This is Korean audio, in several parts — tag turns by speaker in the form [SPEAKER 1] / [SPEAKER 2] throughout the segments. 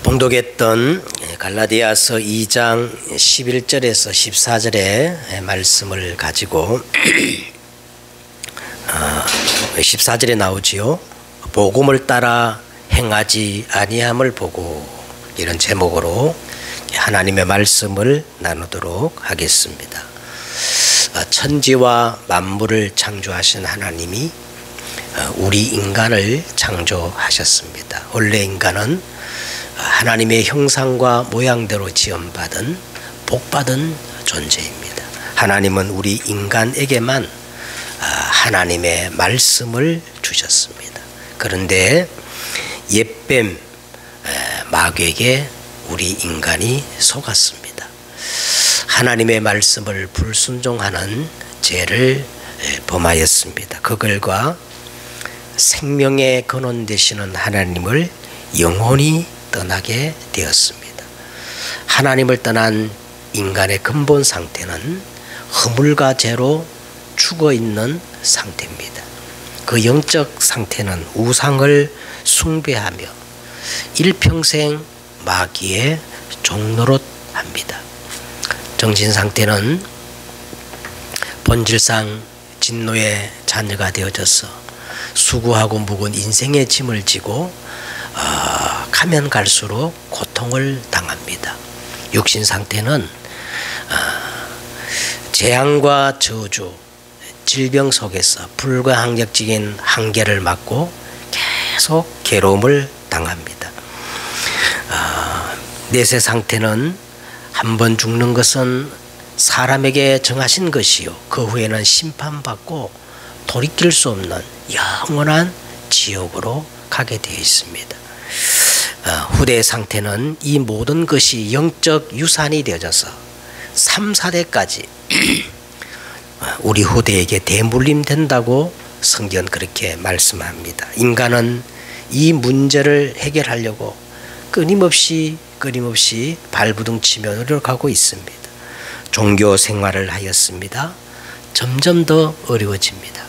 [SPEAKER 1] 봉독했던 갈라디아서 2장 11절에서 14절의 말씀을 가지고 14절에 나오지요. 복음을 따라 행하지 아니함을 보고, 이런 제목으로 하나님의 말씀을 나누도록 하겠습니다. 천지와 만물을 창조하신 하나님이 우리 인간을 창조하셨습니다. 원래 인간은 하나님의 형상과 모양대로 지음받은 복받은 존재입니다. 하나님은 우리 인간에게만 하나님의 말씀을 주셨습니다. 그런데 옛뱀 마귀에게 우리 인간이 속았습니다. 하나님의 말씀을 불순종하는 죄를 범하였습니다. 그 결과 생명의 근원 되시는 하나님을 영원히 떠나게 되었습니다. 하나님을 떠난 인간의 근본 상태는 허물과 죄로 죽어있는 상태입니다. 그 영적 상태는 우상을 숭배하며 일평생 마귀의 종노릇합니다. 정신 상태는 본질상 진노의 자녀가 되어져서 수고하고 묵은 인생의 짐을 지고 가면 갈수록 고통을 당합니다. 육신 상태는 재앙과 저주, 질병 속에서 불가항력적인 한계를 맞고 계속 괴로움을 당합니다. 내세 상태는 한번 죽는 것은 사람에게 정하신 것이요, 그 후에는 심판받고 돌이킬 수 없는 영원한 지옥으로 가게 되어 있습니다. 후대 상태는 이 모든 것이 영적 유산이 되어져서 3, 4대까지 우리 후대에게 대물림된다고 성경은 그렇게 말씀합니다. 인간은 이 문제를 해결하려고 끊임없이 발부둥치며 노력하고 있습니다. 종교 생활을 하였습니다. 점점 더 어려워집니다.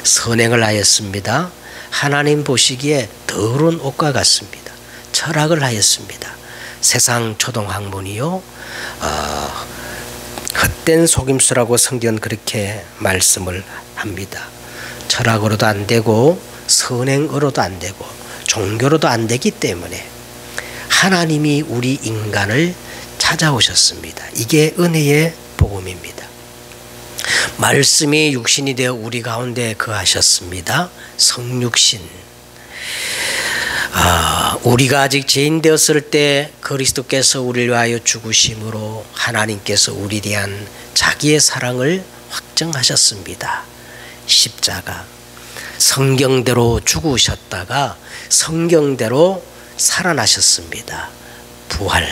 [SPEAKER 1] 선행을 하였습니다. 하나님 보시기에 더러운 옷과 같습니다. 철학을 하였습니다. 세상 초등학문이요, 헛된 속임수라고 성경은 그렇게 말씀을 합니다. 철학으로도 안 되고 선행으로도 안 되고 종교로도 안 되기 때문에 하나님이 우리 인간을 찾아오셨습니다. 이게 은혜의 복음입니다. 말씀이 육신이 되어 우리 가운데 거하셨습니다. 성육신. 우리가 아직 죄인 되었을 때 그리스도께서 우리를 위하여 죽으심으로 하나님께서 우리에 대한 자기의 사랑을 확증하셨습니다. 십자가. 성경대로 죽으셨다가 성경대로 살아나셨습니다. 부활.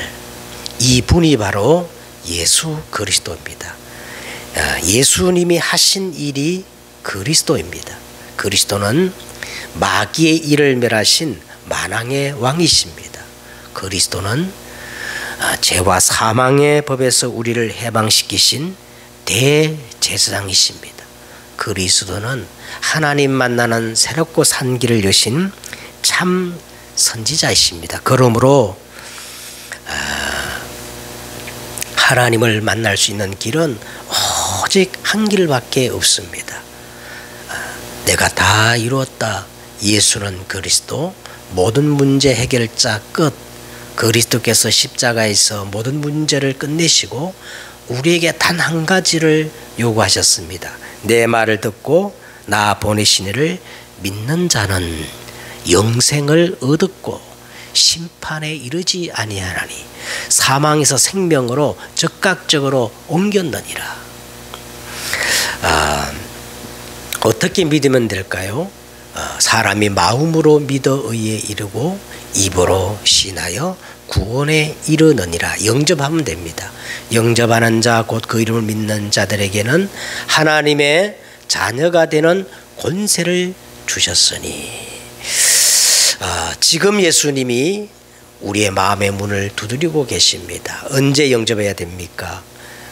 [SPEAKER 1] 이 분이 바로 예수 그리스도입니다. 예수님이 하신 일이 그리스도입니다. 그리스도는 마귀의 일을 멸하신 만왕의 왕이십니다. 그리스도는 죄와 사망의 법에서 우리를 해방시키신 대제사장이십니다. 그리스도는 하나님 만나는 새롭고 산 길을 여신 참 선지자이십니다. 그러므로 하나님을 만날 수 있는 길은 오직 한 길밖에 없습니다. 내가 다 이루었다. 예수는 그리스도, 모든 문제 해결자 끝. 그리스도께서 십자가에서 모든 문제를 끝내시고 우리에게 단 한 가지를 요구하셨습니다. 내 말을 듣고 나 보내신 이를 믿는 자는 영생을 얻었고 심판에 이르지 아니하나니 사망에서 생명으로 즉각적으로 옮겼느니라. 어떻게 믿으면 될까요? 사람이 마음으로 믿어 의에 이르고 입으로 신하여 구원에 이르느니라. 영접하면 됩니다. 영접하는 자 곧 그 이름을 믿는 자들에게는 하나님의 자녀가 되는 권세를 주셨으니. 지금 예수님이 우리의 마음의 문을 두드리고 계십니다. 언제 영접해야 됩니까?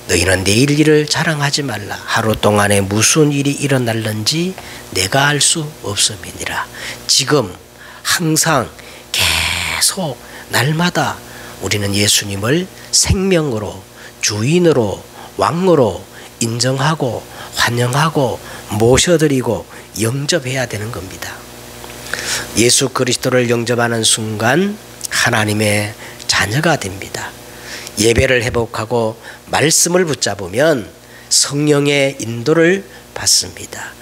[SPEAKER 1] 너희는 내일 일을 자랑하지 말라. 하루 동안에 무슨 일이 일어날는지 내가 알 수 없음이니라. 지금 항상 계속 날마다 우리는 예수님을 생명으로, 주인으로, 왕으로 인정하고 환영하고 모셔드리고 영접해야 되는 겁니다. 예수 그리스도를 영접하는 순간 하나님의 자녀가 됩니다. 예배를 회복하고 말씀을 붙잡으면 성령의 인도를 받습니다.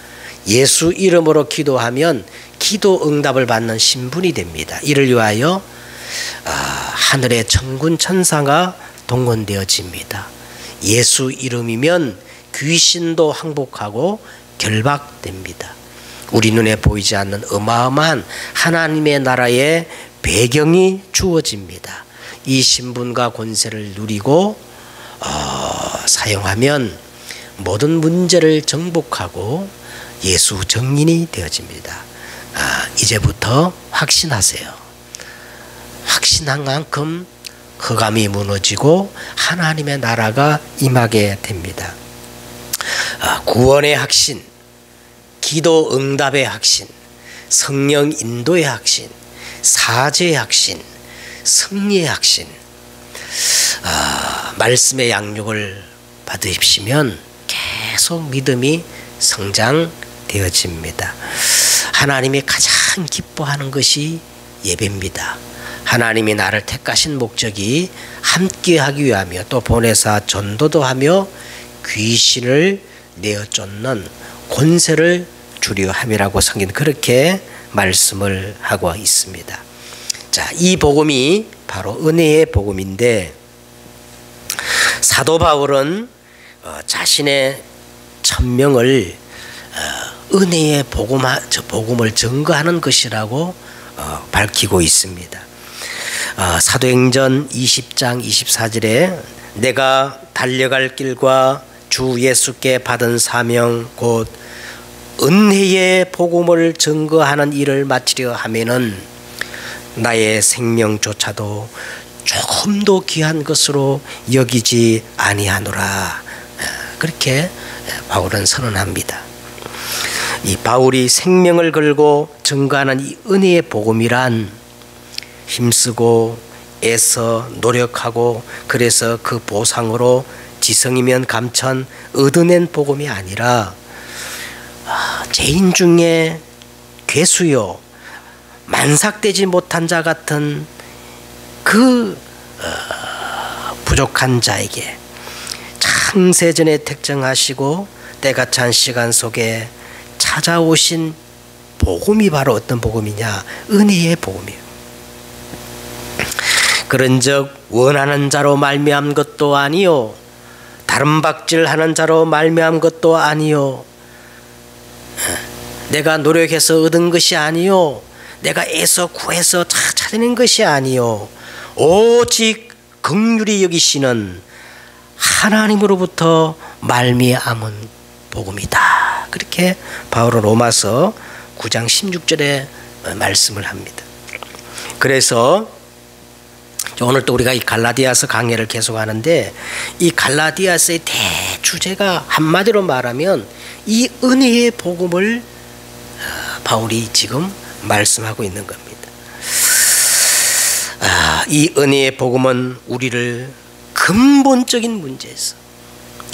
[SPEAKER 1] 예수 이름으로 기도하면 기도 응답을 받는 신분이 됩니다. 이를 위하여 하늘의 천군 천사가 동원되어집니다. 예수 이름이면 귀신도 항복하고 결박됩니다. 우리 눈에 보이지 않는 어마어마한 하나님의 나라의 배경이 주어집니다. 이 신분과 권세를 누리고 사용하면 모든 문제를 정복하고 예수 정인이 되어집니다. 이제부터 확신하세요. 확신한 만큼 흑암이 무너지고 하나님의 나라가 임하게 됩니다. 구원의 확신, 기도 응답의 확신, 성령 인도의 확신, 사죄의 확신, 승리의 확신, 말씀의 양육을 받으시면 계속 믿음이 성장되어집니다. 하나님이 가장 기뻐하는 것이 예배입니다. 하나님이 나를 택하신 목적이 함께하기 위하며 또 보내사 전도도 하며 귀신을 내어 쫓는 권세를 주려 함이라고 성경은 그렇게 말씀을 하고 있습니다. 자, 이 복음이 바로 은혜의 복음인데 사도 바울은 자신의 천명을 은혜의 복음을 증거하는 것이라고 밝히고 있습니다. 사도행전 20장 24절에 내가 달려갈 길과 주 예수께 받은 사명 곧 은혜의 복음을 증거하는 일을 마치려 하면은 나의 생명조차도 조금도 귀한 것으로 여기지 아니하노라. 그렇게 바울은 선언합니다. 이 바울이 생명을 걸고 증거하는 이 은혜의 복음이란 힘쓰고 애써 노력하고 그래서 그 보상으로 지성이면 감천 얻어낸 복음이 아니라 죄인 중에 괴수요 만삭되지 못한 자 같은 그 부족한 자에게 창세전에 택정하시고 때가 찬 시간 속에 찾아오신 복음이 바로 어떤 복음이냐? 은혜의 복음이에요. 그런즉 원하는 자로 말미암은 것도 아니요 다른 박질하는 자로 말미암은 것도 아니요 내가 노력해서 얻은 것이 아니요 내가 애써 구해서 찾아낸 것이 아니요 오직 긍휼히 여기시는 하나님으로부터 말미암은 복음이다. 그렇게 바울은 로마서 9장 16절에 말씀을 합니다. 그래서 오늘 또 우리가 이 갈라디아서 강해를 계속하는데 이 갈라디아서의 대주제가 한마디로 말하면 이 은혜의 복음을 바울이 지금 말씀하고 있는 겁니다. 이 은혜의 복음은 우리를 근본적인 문제에서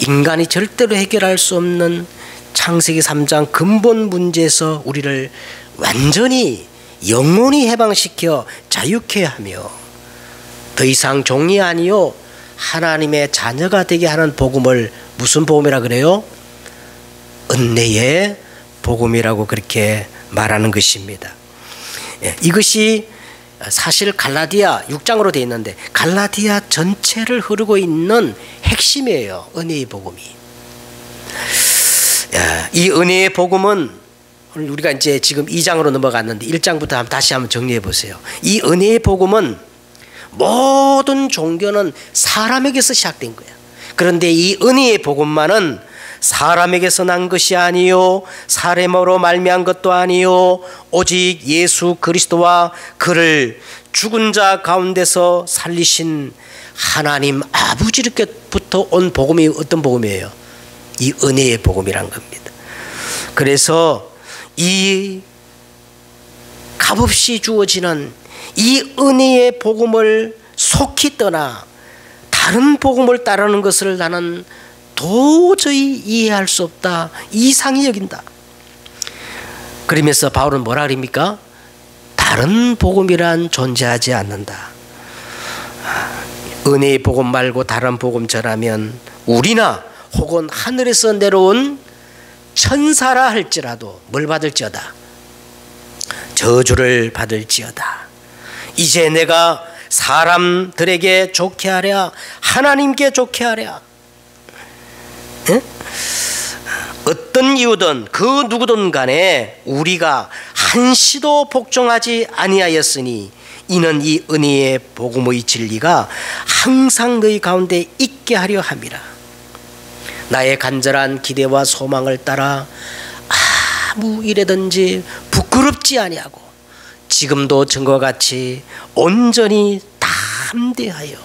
[SPEAKER 1] 인간이 절대로 해결할 수 없는 창세기 3장 근본 문제에서 우리를 완전히 영원히 해방시켜 자유케 하며 더 이상 종이 아니요 하나님의 자녀가 되게 하는 복음을 무슨 복음이라 그래요? 은혜의 복음이라고 그렇게 말하는 것입니다. 이것이 사실 갈라디아 6장으로 되어 있는데 갈라디아 전체를 흐르고 있는 핵심이에요. 은혜의 복음이. 이 은혜의 복음은 우리가 이제 지금 2장으로 넘어갔는데 1장부터 다시 한번 정리해 보세요. 이 은혜의 복음은 모든 종교는 사람에게서 시작된 거야. 그런데 이 은혜의 복음만은 사람에게서 난 것이 아니요 사람으로 말미암은 것도 아니요 오직 예수 그리스도와 그를 죽은 자 가운데서 살리신 하나님 아버지로부터 온 복음이 어떤 복음이에요? 이 은혜의 복음이란 겁니다. 그래서 이 값없이 주어지는 이 은혜의 복음을 속히 떠나 다른 복음을 따르는 것을 나는 도저히 이해할 수 없다, 이상히 여긴다. 그러면서 바울은 뭐라 그럽니까? 다른 복음이란 존재하지 않는다. 은혜의 복음 말고 다른 복음 전하면 우리나 혹은 하늘에서 내려온 천사라 할지라도 뭘 받을지어다? 저주를 받을지어다. 이제 내가 사람들에게 좋게 하랴, 하나님께 좋게 하랴. 에? 어떤 이유든 그 누구든 간에 우리가 한시도 복종하지 아니하였으니 이는 이 은혜의 복음의 진리가 항상 너희 가운데 있게 하려 함이라. 나의 간절한 기대와 소망을 따라 아무 일에든지 부끄럽지 아니하고 지금도 전과 같이 온전히 담대하여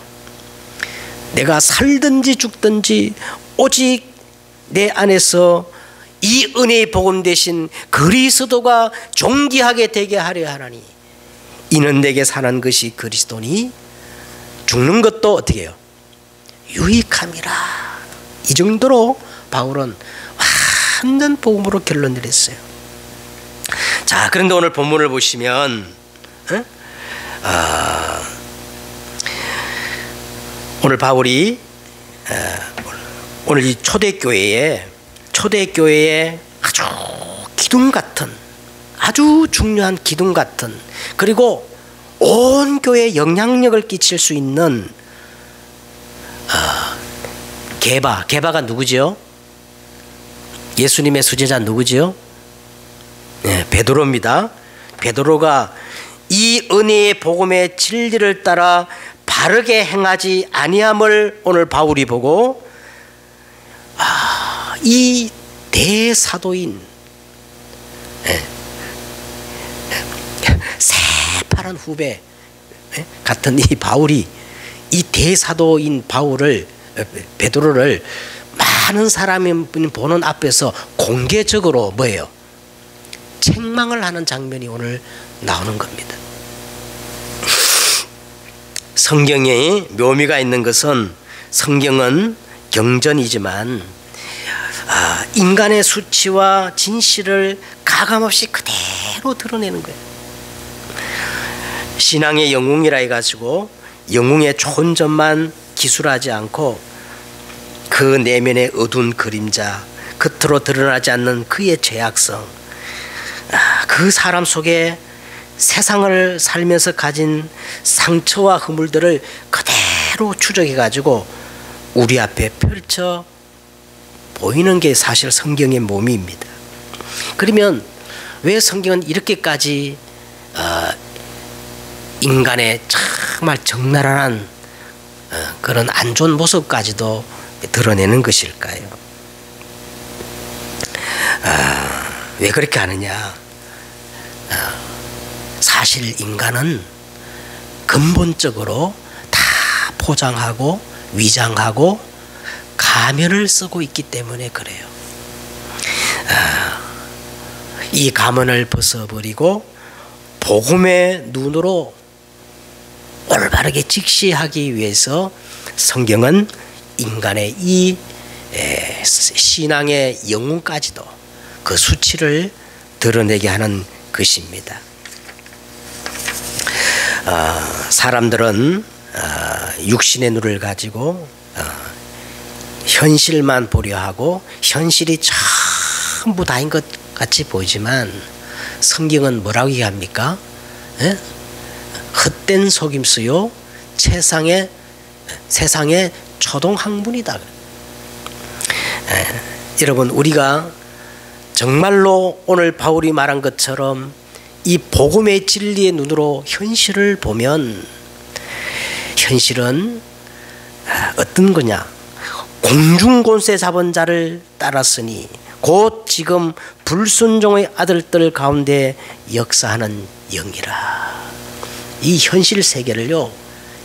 [SPEAKER 1] 내가 살든지 죽든지 오직 내 안에서 이 은혜의 복음 대신 그리스도가 존귀하게 되게 하려 하나니 이는 내게 사는 것이 그리스도니 죽는 것도 어떻게 해요? 유익함이라. 이 정도로 바울은 완전 복음으로 결론 내렸어요. 자, 그런데 오늘 본문을 보시면 오늘 바울이 오늘 이 초대교회에 아주 기둥 같은, 아주 중요한 기둥 같은, 그리고 온 교회에 영향력을 끼칠 수 있는 게바가 누구지요? 예수님의 수제자 누구지요? 네, 베드로입니다. 베드로가 이 은혜의 복음의 진리를 따라 바르게 행하지 아니함을 오늘 바울이 보고 이 대사도인 새파란 후배 같은 이 바울이, 이 대사도인 베드로를 많은 사람이 보는 앞에서 공개적으로 뭐예요? 책망을 하는 장면이 오늘 나오는 겁니다. 성경에 묘미가 있는 것은 성경은 경전이지만 인간의 수치와 진실을 가감없이 그대로 드러내는 거예요. 신앙의 영웅이라 해가지고 영웅의 좋은 점만 기술하지 않고 그 내면의 어두운 그림자, 겉으로 드러나지 않는 그의 죄악성, 그 사람 속에 세상을 살면서 가진 상처와 허물들을 그대로 추적해가지고 우리 앞에 펼쳐 보이는 게 사실 성경의 묘미입니다. 그러면 왜 성경은 이렇게까지 인간의 정말 적나라한 그런 안 좋은 모습까지도 드러내는 것일까요? 왜 그렇게 하느냐? 사실 인간은 근본적으로 다 포장하고 위장하고 가면을 쓰고 있기 때문에 그래요. 이 가면을 벗어버리고 복음의 눈으로 올바르게 직시하기 위해서 성경은 인간의 이 신앙의 영혼까지도 그 수치를 드러내게 하는 것입니다. 사람들은 육신의 눈을 가지고 현실만 보려 하고 현실이 전부 다인 것 같이 보이지만 성경은 뭐라고 얘기합니까? 헛된 속임수요 세상의 초동학문이다. 여러분, 우리가 정말로 오늘 바울이 말한 것처럼 이 복음의 진리의 눈으로 현실을 보면 현실은 어떤 거냐? 공중권세 잡은 자를 따랐으니 곧 지금 불순종의 아들들 가운데 역사하는 영이라. 이 현실 세계를요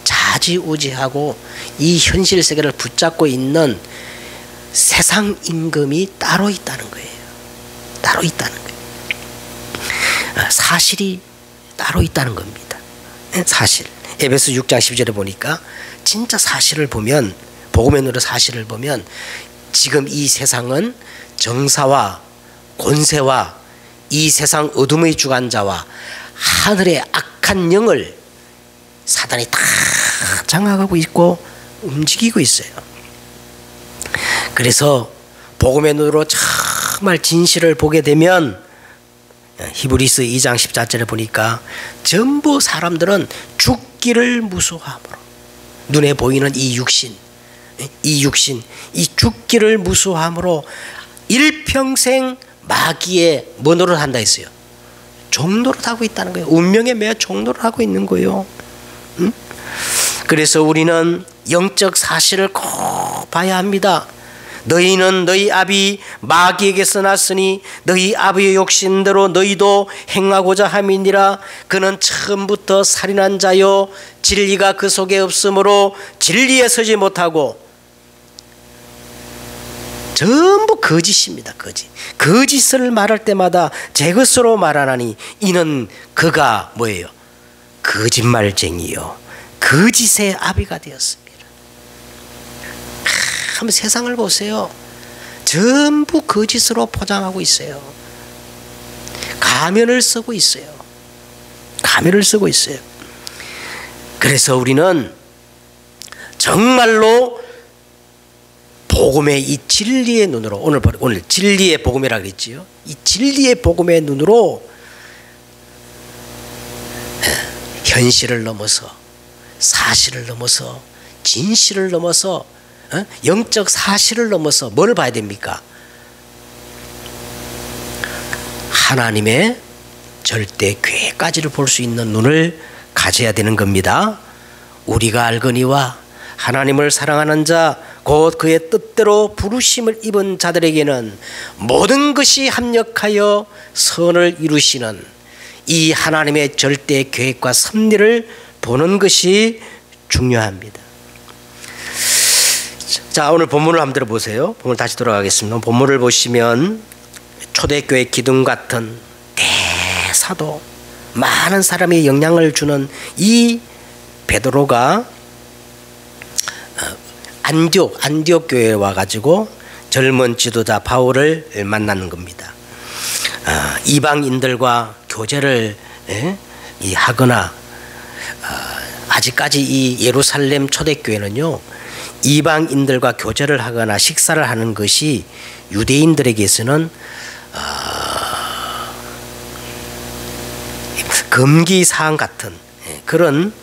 [SPEAKER 1] 좌지우지하고 이 현실 세계를 붙잡고 있는 세상 임금이 따로 있다는 거예요. 따로 있다는 거예요. 사실이 따로 있다는 겁니다. 사실. 에베소 6장 12절에 보니까 진짜 사실을 보면, 복음의 눈으로 사실을 보면 지금 이 세상은 정사와 권세와 이 세상 어둠의 주관자와 하늘의 악한 영을 사단이 다 장악하고 있고 움직이고 있어요. 그래서 복음의 눈으로 정말 진실을 보게 되면 히브리서 2장 14절에 보니까 전부 사람들은 죽기를 무서워함으로, 눈에 보이는 이 육신, 이 죽기를 무서워함으로 일평생 마귀의 뭐 노릇한다 했어요? 종노릇하고 있다는 거예요. 운명에 매여 종노릇하고 있는 거예요. 그래서 우리는 영적 사실을 꼭 봐야 합니다. 너희는 너희 아비 마귀에게서 났으니 너희 아비의 욕심대로 너희도 행하고자 함이니라. 그는 처음부터 살인한 자요 진리가 그 속에 없으므로 진리에 서지 못하고, 전부 거짓입니다. 거짓을 말할 때마다 제 것으로 말하나니 이는 그가 뭐예요? 거짓말쟁이요 거짓의 아비가 되었습니다. 한번 세상을 보세요. 전부 거짓으로 포장하고 있어요. 가면을 쓰고 있어요. 그래서 우리는 정말로 복음의 이 진리의 눈으로, 오늘 진리의 복음이라고 그랬지요. 이 진리의 복음의 눈으로 현실을 넘어서, 사실을 넘어서, 진실을 넘어서, 영적 사실을 넘어서 뭘 봐야 됩니까? 하나님의 절대 계획까지를 볼 수 있는 눈을 가져야 되는 겁니다. 우리가 알거니와 하나님을 사랑하는 자 곧 그의 뜻대로 부르심을 입은 자들에게는 모든 것이 합력하여 선을 이루시는 이 하나님의 절대 계획과 섭리를 보는 것이 중요합니다. 자, 오늘 본문을 한번 들어보세요. 본문 다시 돌아가겠습니다. 본문을 보시면 초대교회 기둥 같은 대사도, 많은 사람이 영향을 주는 이 베드로가 안디옥 교회에 와가지고 젊은 지도자 바울을 만나는 겁니다. 이방인들과 교제를 하거나, 아직까지 이 예루살렘 초대교회는요, 이방인들과 교제를 하거나 식사를 하는 것이 유대인들에게서는 금기사항 같은 그런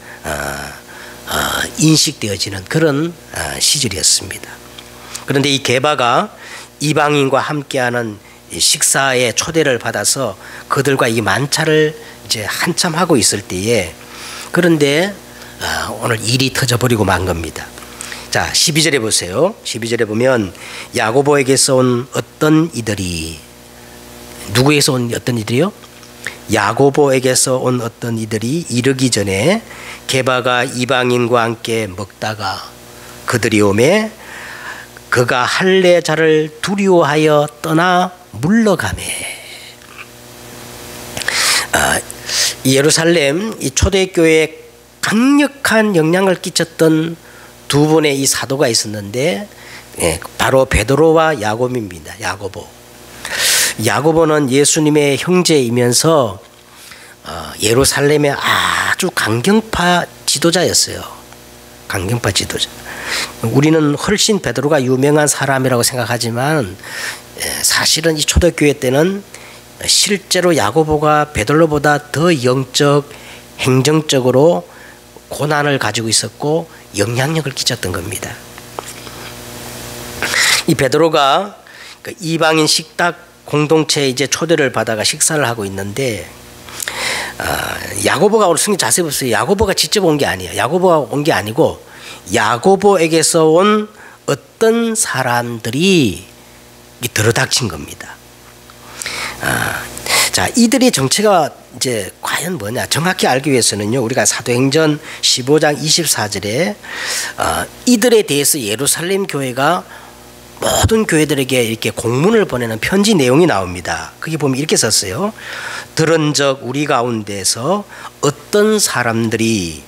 [SPEAKER 1] 인식되어지는 그런 시절이었습니다. 그런데 이 게바가 이방인과 함께하는 식사의 초대를 받아서 그들과 이 만찬을 이제 한참 하고 있을 때에, 그런데 오늘 일이 터져버리고 만 겁니다. 자, 12절에 보세요. 12절에 보면 야고보에게서 온 어떤 이들이, 누구에게서 온 어떤 이들이요? 야고보에게서 온 어떤 이들이 이르기 전에 게바가 이방인과 함께 먹다가 그들이 오매 그가 할례자를 두려워하여 떠나 물러가매. 예루살렘 이 초대교회에 강력한 영향을 끼쳤던 두 분의 이 사도가 있었는데, 바로 베드로와 야고보입니다. 야고보는 예수님의 형제이면서 예루살렘의 아주 강경파 지도자였어요. 강경파 지도자. 우리는 훨씬 베드로가 유명한 사람이라고 생각하지만 사실은 이 초대교회 때는 실제로 야고보가 베드로보다 더 영적, 행정적으로 고난을 가지고 있었고 영향력을 끼쳤던 겁니다. 이 베드로가 이방인 식탁 공동체에 이제 초대를 받아가 식사를 하고 있는데, 야고보가 오늘 성경 자세히 보세요. 야고보가 직접 온 게 아니에요. 야고보가 온 게 아니고 야고보에게서 온 어떤 사람들이 들어닥친 겁니다. 자, 이들의 정체가 이제 과연 뭐냐? 정확히 알기 위해서는요, 우리가 사도행전 15장 24절에 이들에 대해서 예루살렘 교회가 모든 교회들에게 이렇게 공문을 보내는 편지 내용이 나옵니다. 거기 보면 이렇게 썼어요. 들은즉 우리 가운데서 어떤 사람들이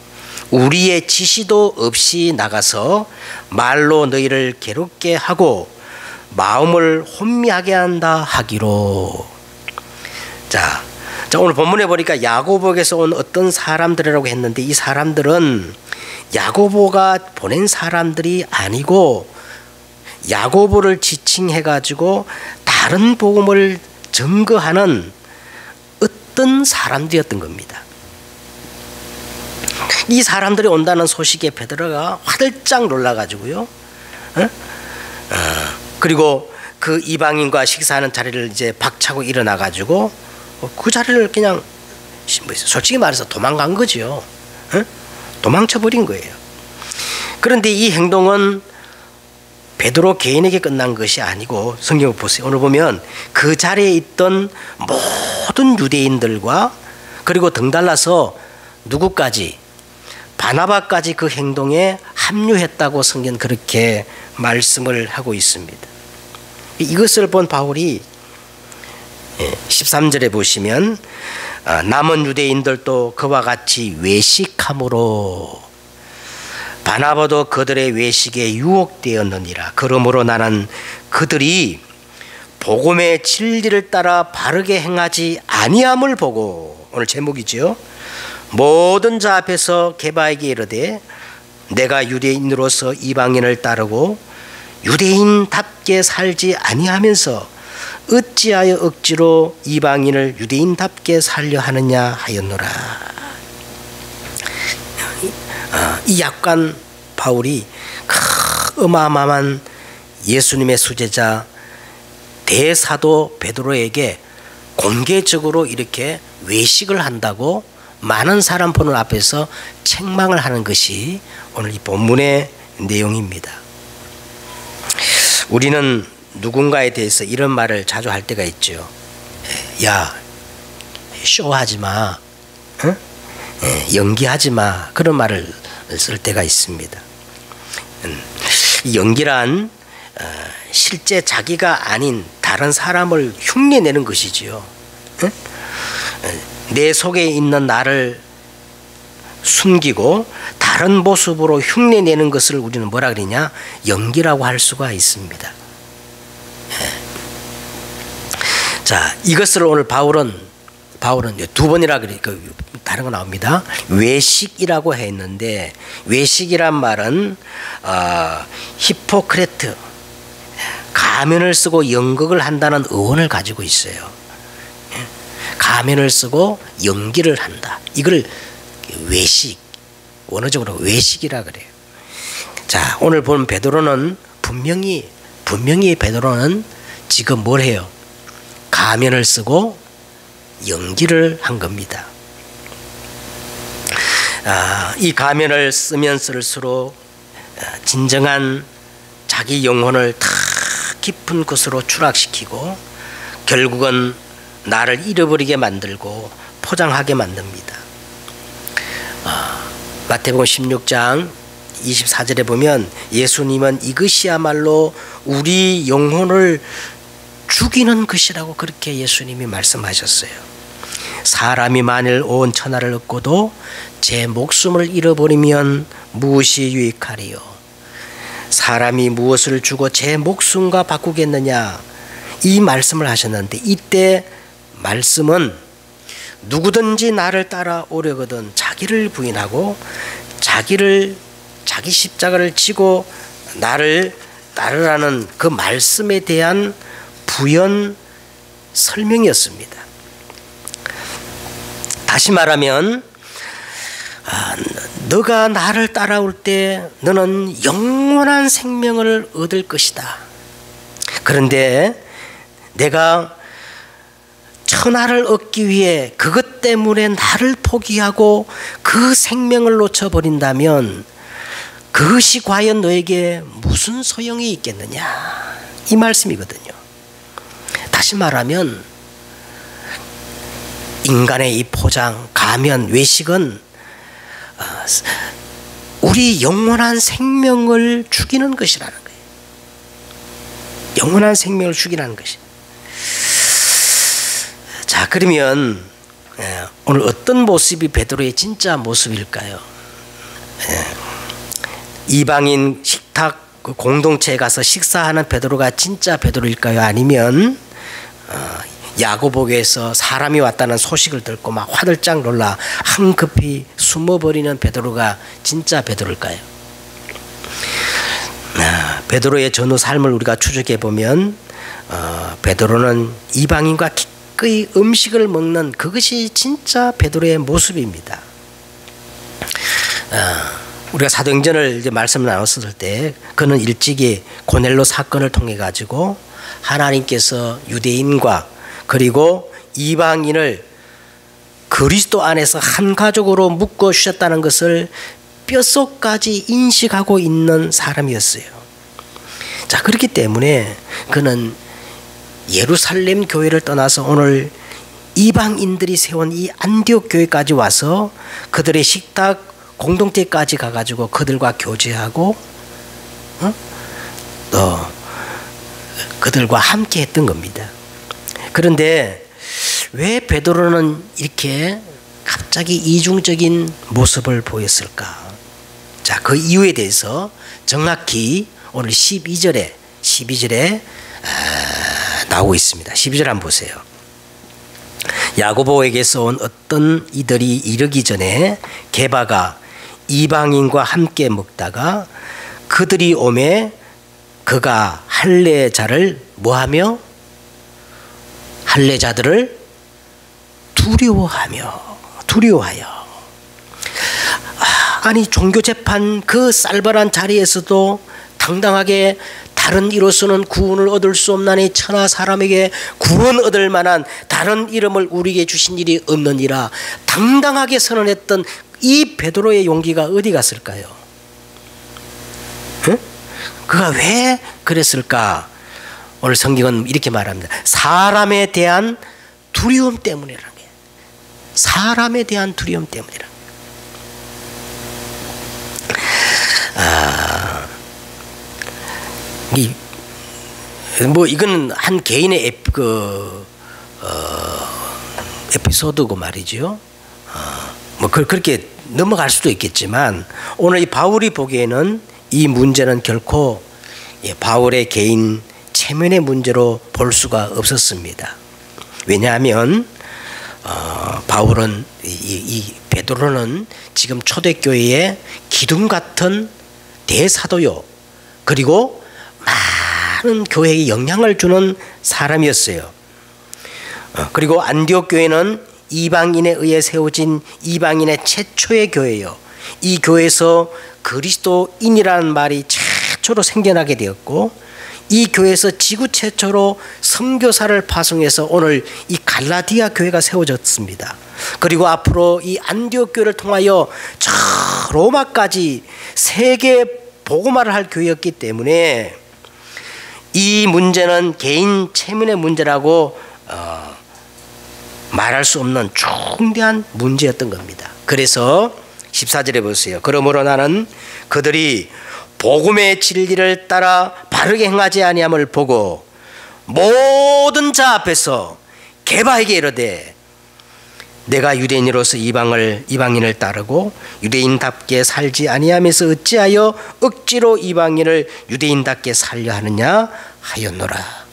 [SPEAKER 1] 우리의 지시도 없이 나가서 말로 너희를 괴롭게 하고 마음을 혼미하게 한다 하기로. 자, 오늘 본문에 보니까 야고보에게서 온 어떤 사람들이라고 했는데 이 사람들은 야고보가 보낸 사람들이 아니고 야고보를 지칭해가지고 다른 복음을 증거하는 어떤 사람들이었던 겁니다. 이 사람들이 온다는 소식에 베드로가 화들짝 놀라가지고요. 그리고 그 이방인과 식사하는 자리를 이제 박차고 일어나가지고 그 자리를 그냥 솔직히 말해서 도망간 거죠. 도망쳐버린 거예요. 그런데 이 행동은 베드로 개인에게 끝난 것이 아니고 성경을 보세요. 오늘 보면 그 자리에 있던 모든 유대인들과 그리고 덩달라서 누구까지 바나바까지 그 행동에 합류했다고 성경은 그렇게 말씀을 하고 있습니다. 이것을 본 바울이 13절에 보시면 남은 유대인들도 그와 같이 외식함으로 바나바도 그들의 외식에 유혹되었느니라. 그러므로 나는 그들이 복음의 진리를 따라 바르게 행하지 아니함을 보고, 오늘 제목이죠, 모든 자 앞에서 게바에게 이르되 내가 유대인으로서 이방인을 따르고 유대인답게 살지 아니하면서 어찌하여 억지로 이방인을 유대인답게 살려 하느냐 하였노라. 이 약간 바울이 어마어마한 예수님의 수제자 대사도 베드로에게 공개적으로 이렇게 외식을 한다고 많은 사람 보는 앞에서 책망을 하는 것이 오늘 이 본문의 내용입니다. 우리는 누군가에 대해서 이런 말을 자주 할 때가 있죠. 야, 쇼하지 마. 연기하지 마. 그런 말을 쓸 때가 있습니다. 연기란 실제 자기가 아닌 다른 사람을 흉내내는 것이지요. 내 속에 있는 나를 숨기고 다른 모습으로 흉내내는 것을 우리는 뭐라 그러냐? 연기라고 할 수가 있습니다. 자, 이것을 오늘 바울은 두 번이라 그러니까 다른 거 나옵니다. 외식이라고 했는데, 외식이란 말은 히포크레트, 가면을 쓰고 연극을 한다는 어원을 가지고 있어요. 가면을 쓰고 연기를 한다. 이걸 외식, 원어적으로 외식이라 그래요. 자, 오늘 본 베드로는 분명히 베드로는 지금 뭘 해요? 가면을 쓰고 연기를 한 겁니다. 이 가면을 쓰면 쓸수록 진정한 자기 영혼을 다 깊은 곳으로 추락시키고 결국은 나를 잃어버리게 만들고 포장하게 만듭니다. 마태복음 16장 24절에 보면 예수님은 이것이야말로 우리 영혼을 죽이는 것이라고 그렇게 예수님이 말씀하셨어요. 사람이 만일 온 천하를 얻고도 제 목숨을 잃어버리면 무엇이 유익하리요? 사람이 무엇을 주고 제 목숨과 바꾸겠느냐? 이 말씀을 하셨는데, 이때 말씀은 누구든지 나를 따라오려거든 자기를 부인하고 자기 십자가를 지고 나를 따르라는 그 말씀에 대한 부연 설명이었습니다. 다시 말하면 너가 나를 따라올 때 너는 영원한 생명을 얻을 것이다. 그런데 내가 천하를 얻기 위해 그것 때문에 나를 포기하고 그 생명을 놓쳐버린다면 그것이 과연 너에게 무슨 소용이 있겠느냐, 이 말씀이거든요. 다시 말하면 인간의 이 포장, 가면, 외식은 우리 영원한 생명을 죽이는 것이라는 거예요. 영원한 생명을 주기라는 것이. 자, 그러면 오늘 어떤 모습이 베드로의 진짜 모습일까요? 이방인 식탁 공동체에 가서 식사하는 베드로가 진짜 베드로일까요? 아니면 야고보에서 사람이 왔다는 소식을 듣고 막 화들짝 놀라 황급히 숨어버리는 베드로가 진짜 베드로일까요? 베드로의 전후 삶을 우리가 추적해 보면 베드로는 이방인과 기꺼이 음식을 먹는 그것이 진짜 베드로의 모습입니다. 우리가 사도행전을 이제 말씀을 나눴을 때 그는 일찍이 고넬로 사건을 통해 가지고 하나님께서 유대인과 그리고 이방인을 그리스도 안에서 한 가족으로 묶어 주셨다는 것을 뼛속까지 인식하고 있는 사람이었어요. 자, 그렇기 때문에 그는 예루살렘 교회를 떠나서 오늘 이방인들이 세운 이 안디옥 교회까지 와서 그들의 식탁 공동체까지 가가지고 그들과 교제하고 또 그들과 함께 했던 겁니다. 그런데 왜 베드로는 이렇게 갑자기 이중적인 모습을 보였을까? 자, 그 이유에 대해서 정확히 오늘 12절에 나오고 있습니다. 12절 한번 보세요. 야고보에게서 온 어떤 이들이 이르기 전에 게바가 이방인과 함께 먹다가 그들이 오매 그가 할례자를 뭐하며? 할례자들을 두려워하여. 아니, 종교재판 그 쌀벌한 자리에서도 당당하게 다른 이로서는 구원을 얻을 수 없나니 천하 사람에게 구원 얻을 만한 다른 이름을 우리에게 주신 일이 없느니라 당당하게 선언했던 이 베드로의 용기가 어디 갔을까요? 응? 그가 왜 그랬을까? 오늘 성경은 이렇게 말합니다. 사람에 대한 두려움 때문이라는 게. 사람에 대한 두려움 때문이라. 이건 한 개인의 에피소드고 말이죠. 그렇게 넘어갈 수도 있겠지만 오늘 이 바울이 보기에는 이 문제는 결코 바울의 개인 체면의 문제로 볼 수가 없었습니다. 왜냐하면 바울은 이 베드로는 지금 초대교회의 기둥 같은 대사도요. 그리고 많은 교회에 영향을 주는 사람이었어요. 그리고 안디옥 교회는 이방인에 의해 세워진 이방인의 최초의 교회예요. 이 교회에서 그리스도인이라는 말이 최초로 생겨나게 되었고 이 교회에서 지구 최초로 선교사를 파송해서 오늘 이 갈라디아 교회가 세워졌습니다. 그리고 앞으로 이 안디옥 교회를 통하여 저 로마까지 세계 복음화를 할 교회였기 때문에 이 문제는 개인 체면의 문제라고 말할 수 없는 중대한 문제였던 겁니다. 그래서 14절에 보세요. 그러므로 나는 그들이 복음의 진리를 따라 바르게 행하지 아니함을 보고 모든 자 앞에서 게바에게 이르되 내가 유대인으로서 이방인을 따르고 유대인답게 살지 아니하면서 어찌하여 억지로 이방인을 유대인답게 살려 하느냐 하였노라.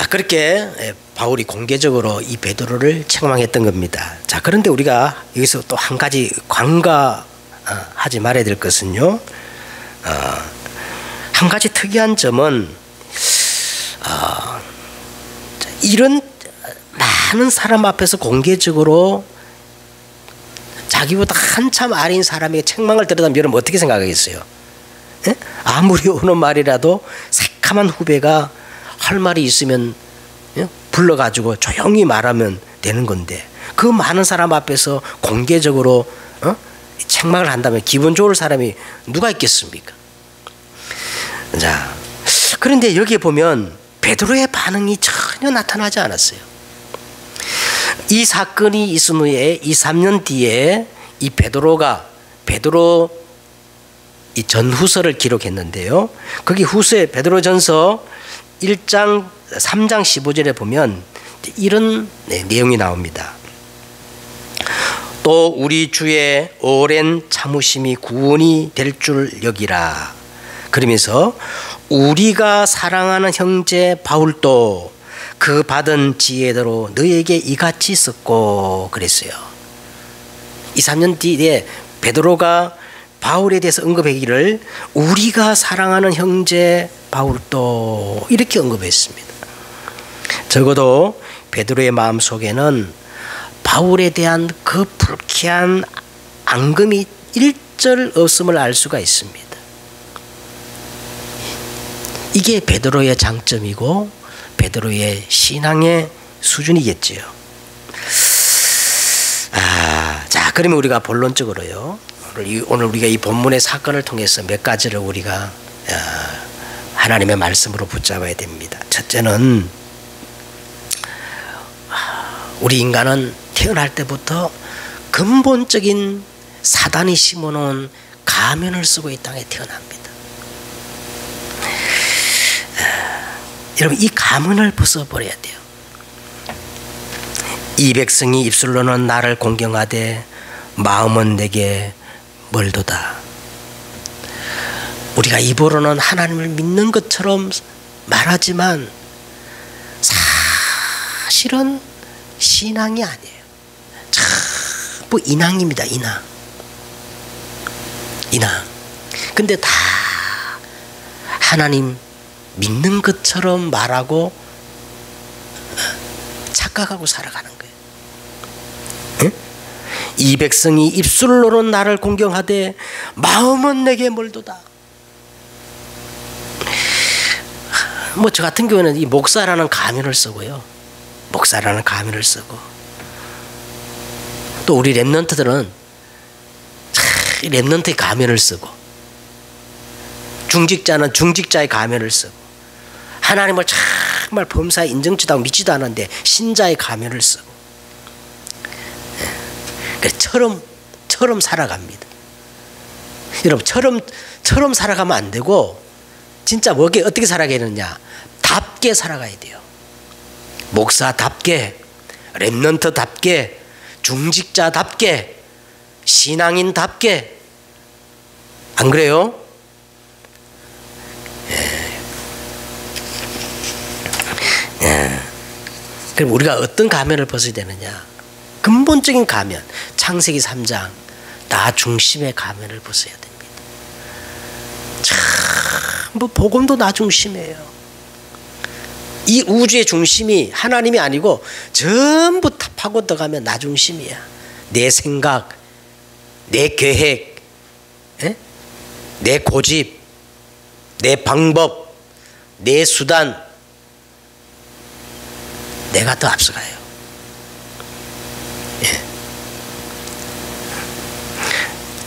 [SPEAKER 1] 그렇게 바울이 공개적으로 이 베드로를 책망했던 겁니다. 자, 그런데 우리가 여기서 또 한 가지 관가하지 말아야 될 것은요. 한 가지 특이한 점은 이런 많은 사람 앞에서 공개적으로 자기보다 한참 아래인 사람에게 책망을 들었다면 여러분 어떻게 생각하겠어요? 에? 아무리 오는 말이라도 새카만 후배가 할 말이 있으면 불러가지고 조용히 말하면 되는 건데 그 많은 사람 앞에서 공개적으로 책망을 한다면 기분 좋을 사람이 누가 있겠습니까? 자, 그런데 여기에 보면 베드로의 반응이 전혀 나타나지 않았어요. 이 사건이 있은 후에 2, 3년 뒤에 이 베드로 이 전후서를 기록했는데요. 거기 후서에 베드로전서 1장 3장 15절에 보면 이런 내용이 나옵니다. 또 우리 주의 오랜 참으심이 구원이 될 줄 여기라. 그러면서 우리가 사랑하는 형제 바울도 그 받은 지혜대로 너에게 이같이 썼고 그랬어요. 2, 3년 뒤에 베드로가 바울에 대해서 언급하기를 우리가 사랑하는 형제 바울도 이렇게 언급했습니다. 적어도 베드로의 마음속에는 바울에 대한 그 불쾌한 앙금이 일절 없음을 알 수가 있습니다. 이게 베드로의 장점이고 베드로의 신앙의 수준이겠지요. 자, 그러면 우리가 본론적으로요. 오늘 우리가 이 본문의 사건을 통해서 몇 가지를 우리가 하나님의 말씀으로 붙잡아야 됩니다. 첫째는 우리 인간은 태어날 때부터 근본적인 사단이 심어놓은 가면을 쓰고 이 땅에 태어납니다. 여러분, 이 가면을 벗어버려야 돼요. 이 백성이 입술로는 나를 공경하되 마음은 내게 멀도다. 우리가 입으로는 하나님을 믿는 것처럼 말하지만 사실은 신앙이 아니에요. 전부 인왕입니다. 인왕. 근데 다 하나님 믿는 것처럼 말하고 착각하고 살아가는 거예요. 응? 이 백성이 입술로는 나를 공경하되 마음은 내게 멀도다. 뭐 저 같은 경우는 이 목사라는 가면을 쓰고요. 목사라는 가면을 쓰고 또 우리 랩런트들은 랩런트의 가면을 쓰고 중직자는 중직자의 가면을 쓰고 하나님을 정말 범사에 인정치도 않고 믿지도 않았는데 신자의 가면을 쓰고 처럼 살아갑니다. 여러분 처럼 살아가면 안 되고 진짜 어떻게 살아가야 되느냐, 답게 살아가야 돼요. 목사답게, 랩런트답게, 중직자답게, 신앙인답게. 안 그래요? 그럼 우리가 어떤 가면을 벗어야 되느냐? 근본적인 가면, 창세기 3장 나 중심의 가면을 벗어야 됩니다. 뭐 복음도 나 중심이에요. 이 우주의 중심이 하나님이 아니고 전부 다 파고 들어가면 나 중심이야. 내 생각, 내 계획, 내 고집, 내 방법, 내 수단, 내가 더 앞서가요.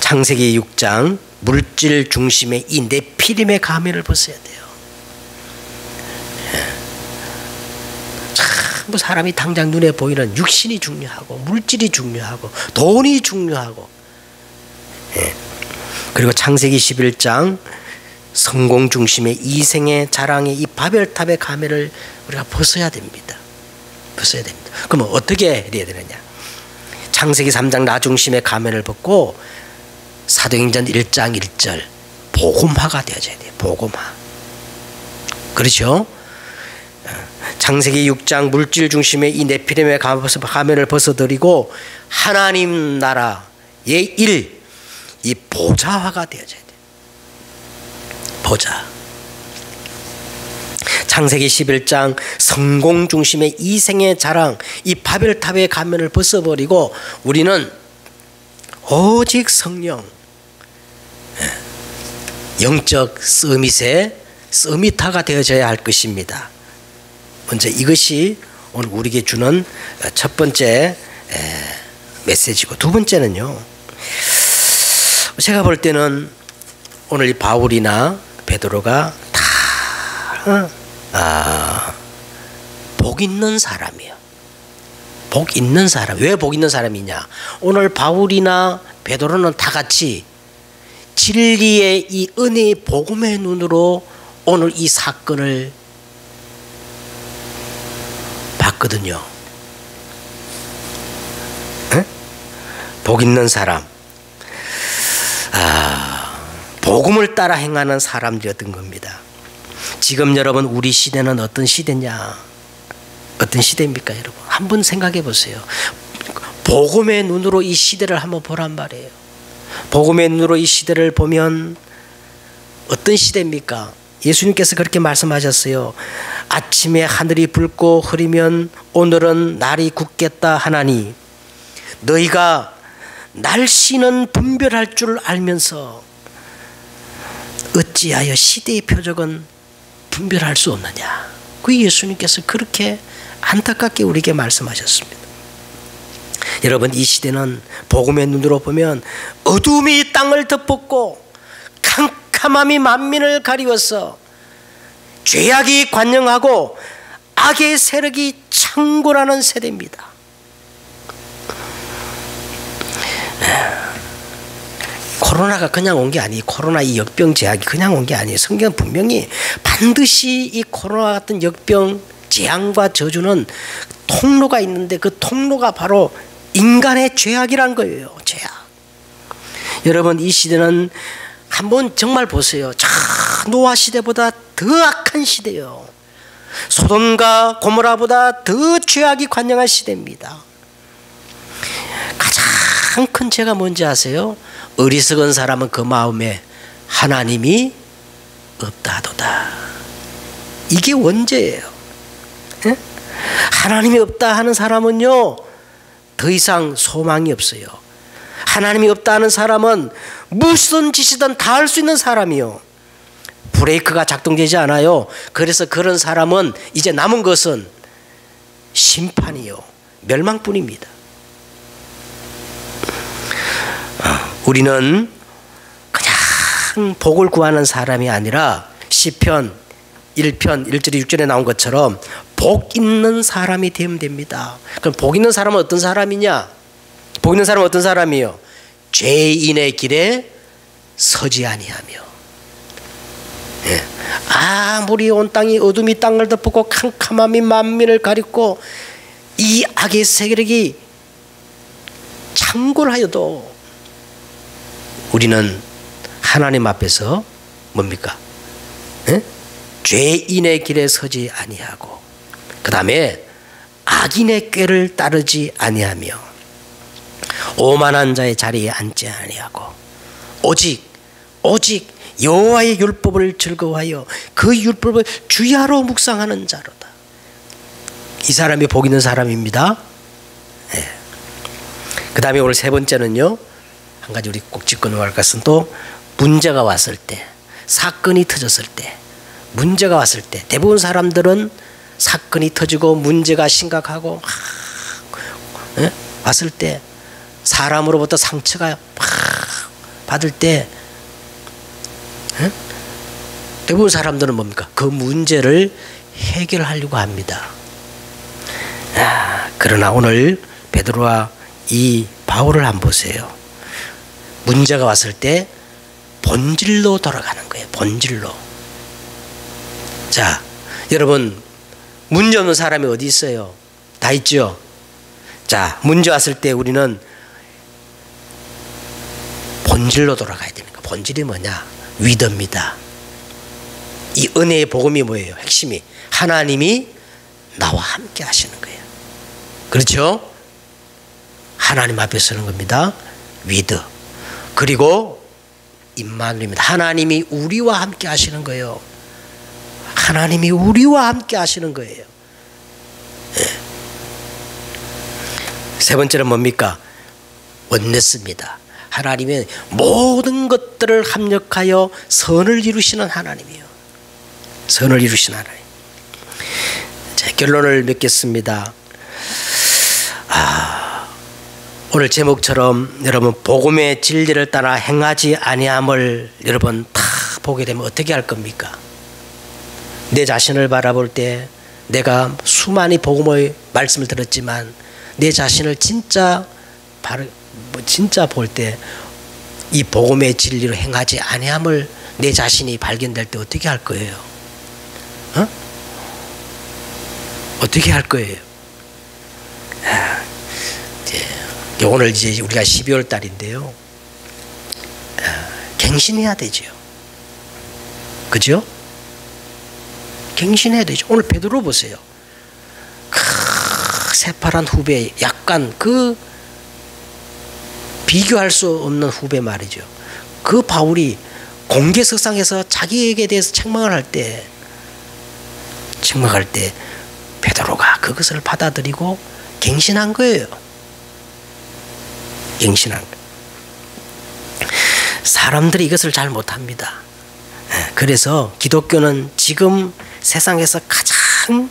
[SPEAKER 1] 창세기 6장 물질 중심의 이 네피림의 가면을 벗어야 돼요. 뭐 사람이 당장 눈에 보이는 육신이 중요하고 물질이 중요하고 돈이 중요하고 그리고 창세기 11장 성공 중심의 이생의 자랑의 이 바벨탑의 가면을 우리가 벗어야 됩니다. 그러면 어떻게 해야 되느냐? 창세기 3장 나 중심의 가면을 벗고 사도행전 1장 1절 복음화가 되어져야 돼요. 복음화. 그렇죠? 창세기 6장 물질 중심의 이 네피림의 가면을 벗어들이고 하나님 나라의 일, 이 보좌화가 되어져야 돼요. 보좌. 창세기 11장 성공 중심의 이생의 자랑, 이 바벨탑의 가면을 벗어버리고 우리는 오직 성령, 영적 서밋타가 되어져야 할 것입니다. 먼저 이것이 오늘 우리에게 주는 첫 번째 메시지고, 두 번째는요, 제가 볼 때는 오늘 이 바울이나 베드로가 다 복 있는 사람이에요. 복 있는 사람. 왜 복 있는 사람이냐? 오늘 바울이나 베드로는 다 같이 진리의 이 은혜의 복음의 눈으로 오늘 이 사건을 봤거든요. 에? 복 있는 사람, 복음을 따라 행하는 사람들이었던 겁니다. 지금 여러분 우리 시대는 어떤 시대냐? 어떤 시대입니까 여러분? 한번 생각해 보세요. 복음의 눈으로 이 시대를 한번 보란 말이에요. 복음의 눈으로 이 시대를 보면 어떤 시대입니까? 예수님께서 그렇게 말씀하셨어요. 아침에 하늘이 붉고 흐리면 오늘은 날이 굳겠다 하나니 너희가 날씨는 분별할 줄 알면서 어찌하여 시대의 표적은 분별할 수 없느냐. 그 예수님께서 그렇게 안타깝게 우리에게 말씀하셨습니다. 여러분 이 시대는 복음의 눈으로 보면 어둠이 땅을 덮었고 캄캄함이 만민을 가리워서 죄악이 관영하고 악의 세력이 창궐하는 세대입니다. 코로나가 그냥 온 게 아니에요. 코로나 이 역병 재앙이 그냥 온 게 아니에요. 성경은 분명히 반드시 이 코로나 같은 역병 재앙과 저주는 통로가 있는데 그 통로가 바로 인간의 죄악이란 거예요. 죄악. 여러분 이 시대는 한번 정말 보세요. 노아 시대보다 더 악한 시대요. 소돔과 고모라보다 더 죄악이 관영한 시대입니다. 가장 큰 죄가 뭔지 아세요? 어리석은 사람은 그 마음에 하나님이 없다 하도다. 이게 원죄예요. 에? 하나님이 없다 하는 사람은요 더 이상 소망이 없어요. 하나님이 없다 하는 사람은 무슨 짓이든 다 할 수 있는 사람이요. 브레이크가 작동되지 않아요. 그래서 그런 사람은 이제 남은 것은 심판이요 멸망뿐입니다. 우리는 그냥 복을 구하는 사람이 아니라 시편 1편 1절에 6절에 나온 것처럼 복 있는 사람이 되면 됩니다. 그럼 복 있는 사람은 어떤 사람이냐? 복 있는 사람은 어떤 사람이요? 죄인의 길에 서지 아니하며. 예. 아무리 온 땅이 어둠이 땅을 덮고 캄캄함이 만민을 가리고 이 악의 세력이 창궐하여도 우리는 하나님 앞에서 뭡니까? 예? 죄인의 길에 서지 아니하고 그 다음에 악인의 꾀를 따르지 아니하며 오만한 자의 자리에 앉지 아니하고 오직 여호와의 율법을 즐거워하여 그 율법을 주야로 묵상하는 자로다. 이 사람이 복 있는 사람입니다. 예. 그 다음에 오늘 세 번째는요, 한 가지 우리 꼭 짚고 넘어갈 것은 또 문제가 왔을 때, 사건이 터졌을 때, 문제가 왔을 때 대부분 사람들은 사건이 터지고 문제가 심각하고 예? 왔을 때 사람으로부터 상처가 받을 때 예? 대부분 사람들은 뭡니까? 그 문제를 해결하려고 합니다. 그러나 오늘 베드로와 이 바울을 한번 보세요. 문제가 왔을 때 본질로 돌아가는 거예요. 본질로. 자, 여러분 문제 없는 사람이 어디 있어요? 다 있죠? 자, 문제 왔을 때 우리는 본질로 돌아가야 됩니다. 본질이 뭐냐? 위더입니다. 이 은혜의 복음이 뭐예요? 핵심이 하나님이 나와 함께 하시는 거예요. 그렇죠? 하나님 앞에 서는 겁니다. 위더. 그리고 임마누엘입니다. 하나님이 우리와 함께 하시는 거예요. 하나님이 우리와 함께 하시는 거예요. 네. 세 번째는 뭡니까? 원네스입니다. 하나님은 모든 것들을 합력하여 선을 이루시는 하나님이에요. 선을 이루시는 하나님. 자, 결론을 맺겠습니다. 오늘 제목처럼 여러분 복음의 진리를 따라 행하지 아니함을 여러분 다 보게 되면 어떻게 할 겁니까? 내 자신을 바라볼 때 내가 수많이 복음의 말씀을 들었지만 내 자신을 진짜 볼 때 이 복음의 진리로 행하지 아니함을 내 자신이 발견될 때 어떻게 할 거예요? 어떻게 할 거예요? 오늘 이제 우리가 12월 달인데요. 갱신해야 되죠. 그죠? 갱신해야 되죠. 오늘 베드로 보세요. 새파란 후배, 약간 비교할 수 없는 후배 말이죠. 그 바울이 공개석상에서 자기에게 대해서 책망을 할 때 베드로가 그것을 받아들이고 갱신한 거예요. 갱신한 거예요. 사람들이 이것을 잘 못합니다. 그래서 기독교는 지금 세상에서 가장,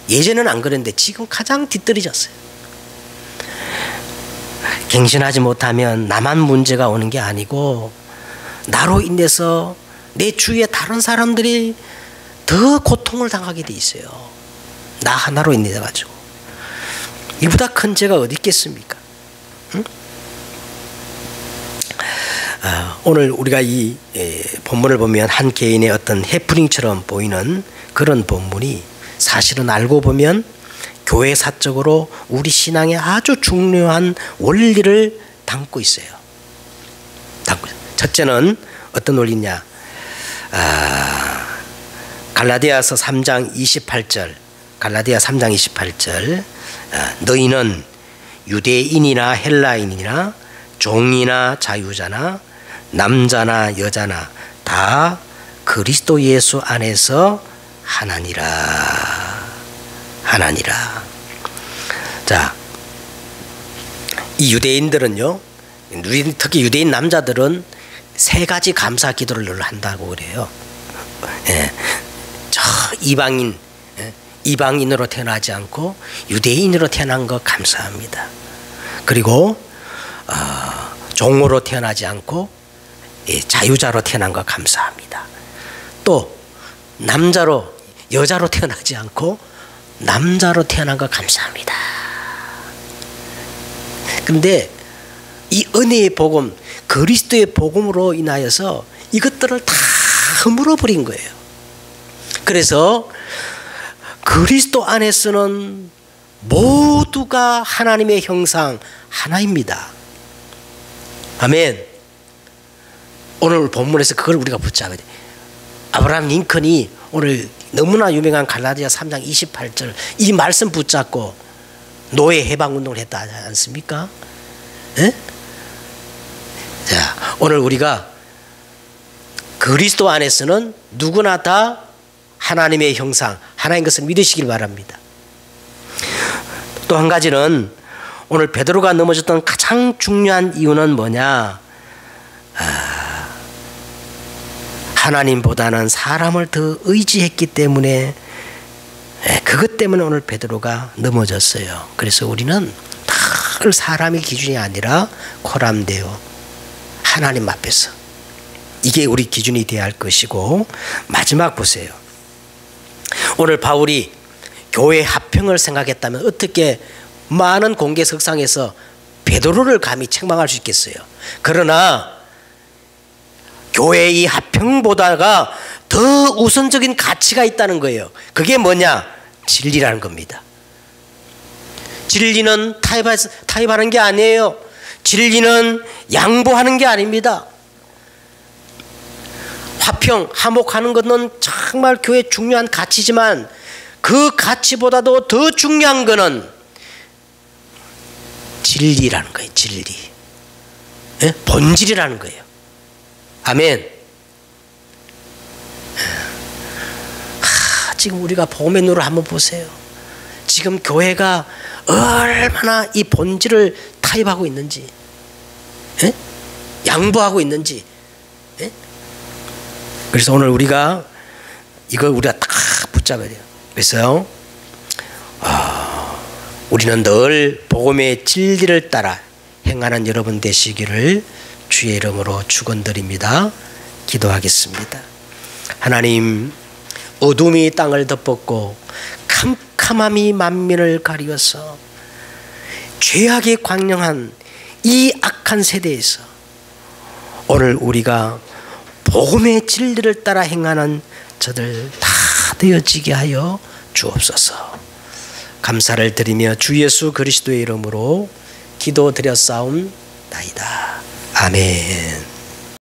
[SPEAKER 1] 예전에는 안 그랬는데 지금 가장 뒤떨어졌어요. 갱신하지 못하면 나만 문제가 오는 게 아니고 나로 인해서 내 주위에 다른 사람들이 더 고통을 당하게 돼 있어요. 나 하나로 인해 가지고. 이보다 큰 죄가 어디 있겠습니까? 응? 오늘 우리가 이 본문을 보면 한 개인의 어떤 해프닝처럼 보이는 그런 본문이 사실은 알고 보면 교회 사적으로 우리 신앙에 아주 중요한 원리를 담고 있어요. 첫째는 어떤 원리냐? 갈라디아서 3장 28절. 갈라디아 3장 28절. 너희는 유대인이나 헬라인이나 종이나 자유자나 남자나 여자나 다 그리스도 예수 안에서 하나니라. 자, 이 유대인들은요, 특히 유대인 남자들은 세 가지 감사 기도를 늘 한다고 그래요. 저 이방인으로 태어나지 않고 유대인으로 태어난 거 감사합니다. 그리고 종으로 태어나지 않고 자유자로 태어난 거 감사합니다. 또 여자로 태어나지 않고 남자로 태어난 거 감사합니다. 그런데 이 은혜의 복음, 그리스도의 복음으로 인하여서 이것들을 다 허물어 버린 거예요. 그래서 그리스도 안에서는 모두가 하나님의 형상 하나입니다. 아멘. 오늘 본문에서 그걸 우리가 붙잡아야 돼. 아브라함 링컨이 오늘 너무나 유명한 갈라디아 3장 28절 이 말씀 붙잡고 노예 해방운동을 했다 하지 않습니까? 자, 오늘 우리가 그리스도 안에서는 누구나 다 하나님의 형상, 하나인 것을 믿으시길 바랍니다. 또 한 가지는 오늘 베드로가 넘어졌던 가장 중요한 이유는 뭐냐? 하나님보다는 사람을 더 의지했기 때문에, 그것 때문에 오늘 베드로가 넘어졌어요. 그래서 우리는 늘 사람의 기준이 아니라 코람데오, 하나님 앞에서 이게 우리 기준이 되어야 할 것이고, 마지막 보세요. 오늘 바울이 교회 합평을 생각했다면 어떻게 많은 공개석상에서 베드로를 감히 책망할 수 있겠어요? 그러나 교회의 합평보다가 더 우선적인 가치가 있다는 거예요. 그게 뭐냐? 진리라는 겁니다. 진리는 타협하는 게 아니에요. 진리는 양보하는 게 아닙니다. 화평, 화목하는 것은 정말 교회의 중요한 가치지만 그 가치보다도 더 중요한 것은 진리라는 거예요. 진리. 본질이라는 거예요. 아멘. 지금 우리가 복음의 눈으로 한번 보세요. 지금 교회가 얼마나 이 본질을 타협하고 있는지, 양보하고 있는지. 그래서 오늘 우리가 이걸 우리가 딱 붙잡아야 돼요. 그래서 우리는 늘 복음의 진리를 따라 행하는 여러분 되시기를 주의 이름으로 축원드립니다. 기도하겠습니다. 하나님, 어둠이 땅을 덮었고 캄캄함이 만민을 가리워서 죄악에 광량한 이 악한 세대에서 오늘 우리가 복음의 진리를 따라 행하는 저들 다 되어지게 하여 주옵소서. 감사를 드리며 주 예수 그리스도의 이름으로 기도드렸사옵나이다. 아멘.